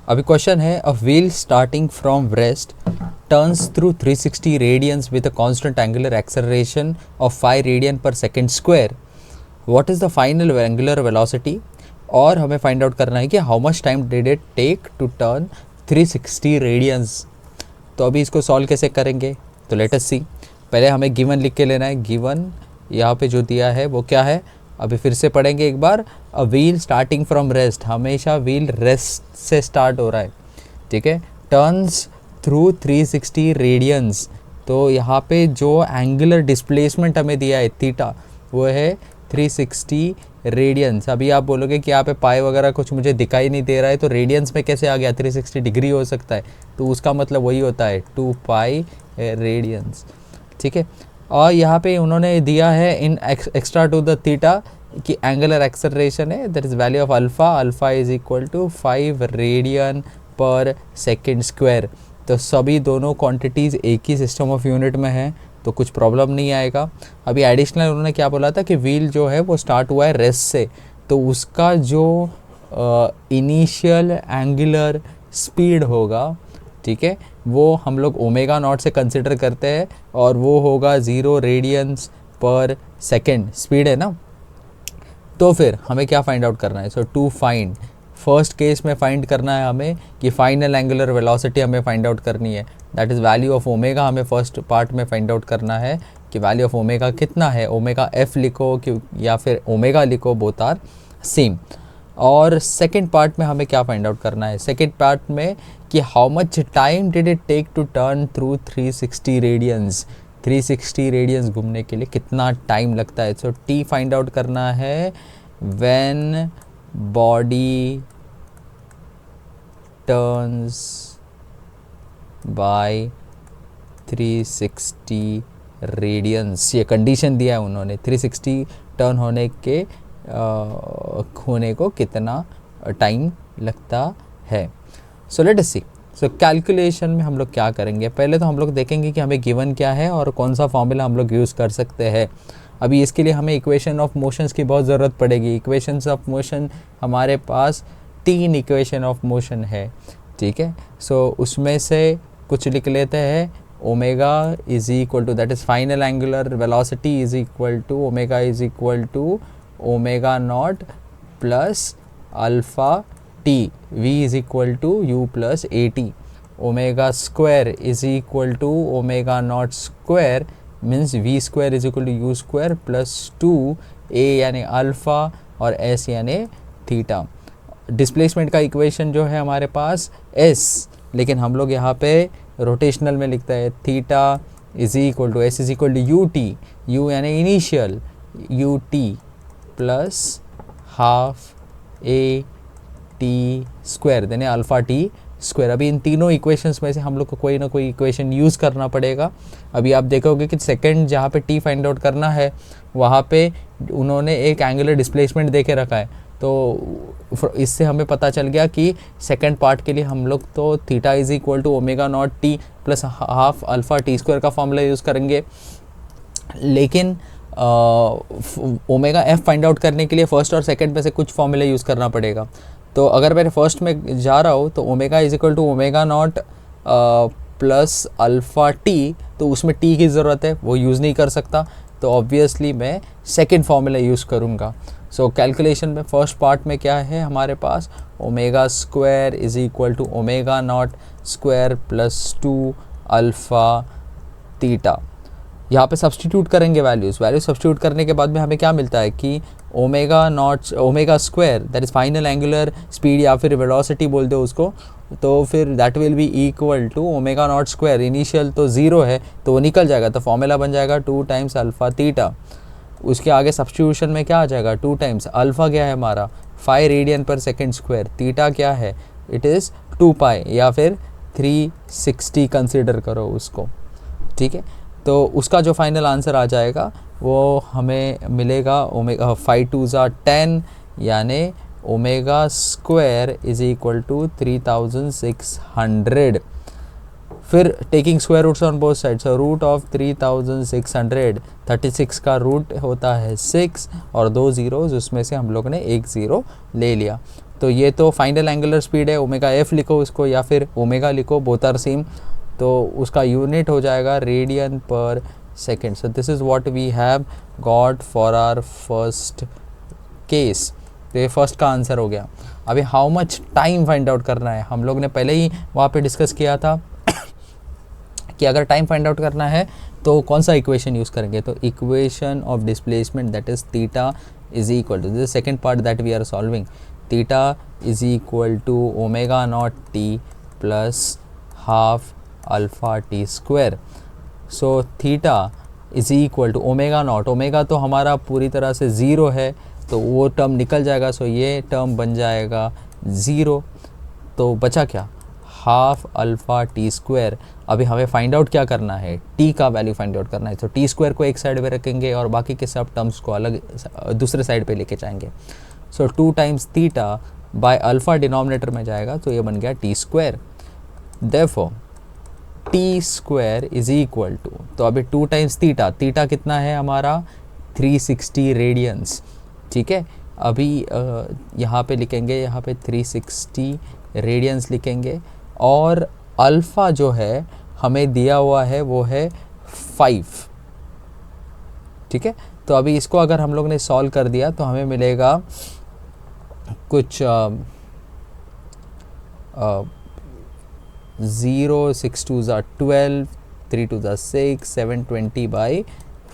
अभी क्वेश्चन है, अ wheel starting from rest turns through 360 radians with a constant angular acceleration of 5 radian per second square. What is the final angular velocity? और हमें find out करना है कि how much time did it take to turn 360 radians. तो अभी इसको solve कैसे करेंगे, तो लेट अस सी. पहले हमें गिवन लिख के लेना है. गिवन यहाँ पे जो दिया है वो क्या है, अभी फिर से पढ़ेंगे एक बार. A wheel starting from rest, हमेशा व्हील रेस्ट से स्टार्ट हो रहा है, ठीक है. टर्न्स थ्रू 360 रेडियंस, तो यहाँ पे जो एंगुलर डिस्प्लेसमेंट हमें दिया है थीटा, वो है 360 रेडियंस. अभी आप बोलोगे कि यहाँ पे पाई वगैरह कुछ मुझे दिखाई नहीं दे रहा है, तो रेडियंस में कैसे आ गया, 360 डिग्री हो सकता है, तो उसका मतलब वही होता है 2 पाई रेडियंस, ठीक है. और यहाँ पे उन्होंने दिया है in extra to the theta कि एंगुलर एक्सेलरेशन है, that is value of alpha. Alpha is equal to 5 radian पर सेकेंड स्क्वायर. तो सभी दोनों क्वांटिटीज़ एक ही सिस्टम ऑफ यूनिट में है, तो कुछ प्रॉब्लम नहीं आएगा. अभी एडिशनल उन्होंने क्या बोला था कि व्हील जो है वो स्टार्ट हुआ है रेस्ट से, तो उसका जो इनिशियल एंगुलर स्पीड होगा, ठीक है, वो हम लोग ओमेगा नॉट से कंसिडर करते हैं, और वो होगा 0 रेडियंस पर सेकेंड स्पीड है ना. तो फिर हमें क्या फाइंड आउट करना है, सो टू फाइंड, फर्स्ट केस में फाइंड करना है हमें कि फाइनल एंगुलर वेलोसिटी हमें फाइंड आउट करनी है, that is value of omega. हमें फर्स्ट पार्ट में फाइंड आउट करना है कि वैल्यू ऑफ ओमेगा कितना है. ओमेगा एफ लिखो कि या फिर ओमेगा लिखो, बोथ आर सेम. और सेकेंड पार्ट में हमें क्या फाइंड आउट करना है, सेकेंड पार्ट में कि how much time did it take to turn through 360 radians. 360 radians घूमने के लिए कितना टाइम लगता है. सो टी फाइंड आउट करना है when body turns by 360 radians. ये कंडीशन दिया है उन्होंने, 360 टर्न होने को कितना टाइम लगता है. सो लेट अस सी. सो कैलकुलेशन में हम लोग क्या करेंगे, पहले तो हम लोग देखेंगे कि हमें गिवन क्या है और कौन सा फॉर्मूला हम लोग यूज़ कर सकते हैं. अभी इसके लिए हमें इक्वेशन ऑफ मोशंस की बहुत ज़रूरत पड़ेगी. इक्वेशंस ऑफ मोशन हमारे पास 3 इक्वेशन ऑफ मोशन है, ठीक है. सो उसमें से कुछ लिख लेते हैं. Omega is equal to, that is final angular velocity is equal to, omega is equal to omega naught plus alpha T. V is equal to U plus A T. Omega square is equal to omega naught square means V square is equal to U square plus 2 A यानी alpha और S यानी theta. Displacement का equation जो है हमारे पास S, लेकिन हम लोग यहाँ पे रोटेशनल में लिखते हैं. Theta is equal to s is equal to u t, u यानी initial, u t plus half a t square देने अल्फ़ा टी स्क्वायर. अभी इन तीनों इक्वेशंस में से हम लोग को कोई ना कोई इक्वेशन यूज़ करना पड़ेगा. अभी आप देखोगे कि सेकंड जहाँ पे टी फाइंड आउट करना है वहाँ पे उन्होंने एक एंगुलर डिस्प्लेसमेंट दे के रखा है, तो इससे हमें पता चल गया कि सेकंड पार्ट के लिए हम लोग तो theta is equal to omega naught T plus half alpha T square का फॉर्मूला यूज़ करेंगे. लेकिन ओमेगा एफ फाइंड आउट करने के लिए फर्स्ट और सेकंड में से कुछ फॉर्मूला यूज़ करना पड़ेगा. तो अगर मैं फर्स्ट में जा रहा हूँ तो omega is equal to omega naught plus alpha T, तो उसमें टी की ज़रूरत है, वो यूज़ नहीं कर सकता, तो ऑब्वियसली मैं सेकंड फॉर्मूला यूज़ करूँगा. सो कैलकुलेशन में फर्स्ट पार्ट में क्या है हमारे पास, omega square is equal to omega naught square plus 2 alpha theta. यहाँ पे सब्सटीट्यूट करेंगे वैल्यू सब्सटीट्यूट करने के बाद में हमें क्या मिलता है कि omega square that is final angular speed या फिर वेलोसिटी बोल दो उसको, तो फिर that will be equal to omega naught square. Initial तो 0 है तो वो निकल जाएगा, तो फॉर्मूला बन जाएगा 2 टाइम्स अल्फ़ा थीटा. उसके आगे सब्सटीट्यूशन में क्या आ जाएगा, 2 टाइम्स अल्फ़ा क्या है हमारा 5 रेडियन पर सेकेंड स्क्वायर, थीटा क्या है इट इज़ 2 पाई या फिर 360 कंसिडर करो उसको, ठीक है. तो उसका जो फाइनल आंसर आ जाएगा वो हमें मिलेगा ओमेगा 5 2 10 यानी omega square is equal to 3600. फिर taking square roots on both side, so root of 3600 36 का रूट होता है 6 और 2 ज़ीरोज़, उसमें से हम लोग ने एक ज़ीरो ले लिया. तो ये तो फाइनल एंगुलर स्पीड है, ओमेगा एफ लिखो उसको या फिर ओमेगा लिखो, बोथ आर सेम। तो उसका यूनिट हो जाएगा रेडियन पर second. So this is what we have got for our first case. तो ये फर्स्ट का आंसर हो गया। अभी how much time find out करना है, हम लोग ने पहले ही वहाँ पे डिस्कस किया था कि अगर टाइम फाइंड आउट करना है तो कौन सा इक्वेशन यूज़ करेंगे। तो equation of displacement that is theta is equal to, this is second part that we are solving, theta is equal to omega naught T plus half alpha T square. So theta is equal to omega naught, omega तो हमारा पूरी तरह से zero है तो वो term निकल जाएगा। सो ये टर्म बन जाएगा ज़ीरो। तो बचा क्या, हाफ अल्फ़ा टी स्क्वायर। अभी हमें फाइंड आउट क्या करना है, टी का वैल्यू फाइंड आउट करना है। तो टी स्क्वायर को एक साइड पे रखेंगे और बाकी के सब टर्म्स को अलग दूसरे साइड पे लेके जाएंगे। So 2 times theta by alpha denominator में जाएगा तो ये बन गया T square. Therefore T square is equal to, तो अभी 2 टाइम्स थीटा, थीटा कितना है हमारा 360 रेडियंस, ठीक है। अभी यहाँ पे लिखेंगे, यहाँ पे 360 रेडियंस लिखेंगे और अल्फ़ा जो है हमें दिया हुआ है वो है 5, ठीक है। तो अभी इसको अगर हम लोग ने सॉल्व कर दिया तो हमें मिलेगा कुछ 0, 6 2 ज़ा 12, 3 2 ज़ा 6, 7 20 by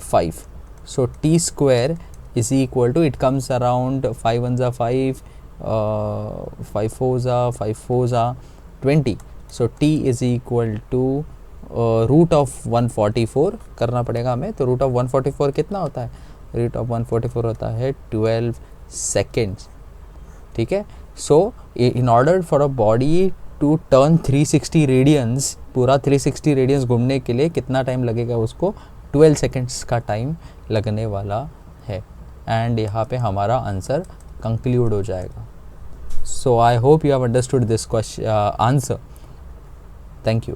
5. So t square is equal to, it comes around 5 1 ज़ा 5, 5 4 ज़ा 5 4 ज़ा 20. So t is equal to root of 144 करना पड़ेगा हमें। तो रूट ऑफ 144 कितना होता है, रूट ऑफ 144 होता है 12 सेकेंड्स, ठीक है। So in order for a body to turn 360 radians, पूरा 360 रेडियंस घूमने के लिए कितना टाइम लगेगा, उसको 12 सेकेंड्स का टाइम लगने वाला है। एंड यहाँ पे हमारा आंसर कंक्लूड हो जाएगा। So I hope you have understood this question answer. Thank you.